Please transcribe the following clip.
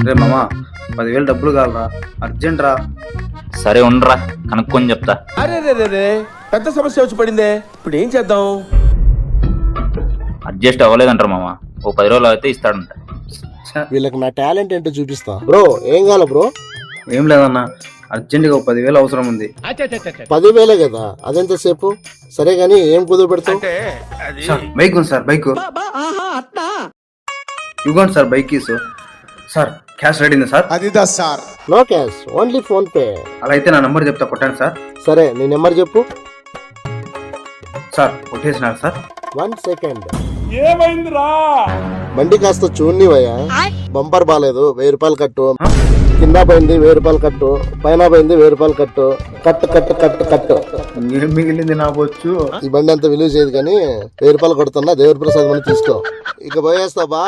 రే మామా 10,000 డబ్బులు కావాలరా, అర్జెంట్ రా. సరే ఉండరా, కనుక్కొని చెప్తా. అరే రే రే రే పెద్ద సమస్య వచ్చి పడిందే, ఇప్పుడు ఏం చేద్దాం? అడ్జస్ట్ అవ్వలేదంటారు మామ, ఓ 10 రోజులు అయితే ఇస్తాడంట. వీళ్ళకి నా టాలెంట్ ఏంటో చూపిస్తా. బ్రో ఏం కావాలి బ్రో? ఏం లేదన్నా, అర్జెంట్గా ఒక 10,000 అవసరం ఉంది. 10,000 కదా, అదెంతసేపు? సరే గానీ ఏం కుదురు పెడతావు? సార్ బైక్ ఉంది సార్, బైక్ ఇవ్వండి sir, bike keys. Sir cash ready ఉంది సార్? అదిదా sir. No cash, only PhonePe. అలా అయితే నా నంబర్ చెప్తా, కొట్టండి సార్. సరే నీ నెంబర్ చెప్పు. సార్ కొట్టేసినారు సార్. 1 సెకండ్. బండి కాస్త చూడనివయ్యా, బంపర్ బాలేదు, 1000 రూపాయలు కట్టు. కింద పోయింది 1000 రూపాయలు కట్టు, పైన పోయింది 1000 రూపాయలు కట్టు. కట్టు కట్టు కట్టు కట్టు. ఏం మిగిలింది నా బొచ్చు? ఈ బండి అంత విలువ చేయదు కానీ 1000 రూపాయలు కొడుతున్నా, దేవుడి ప్రసాదం అని తీసుకో. ఇక పోయేస్తా బా.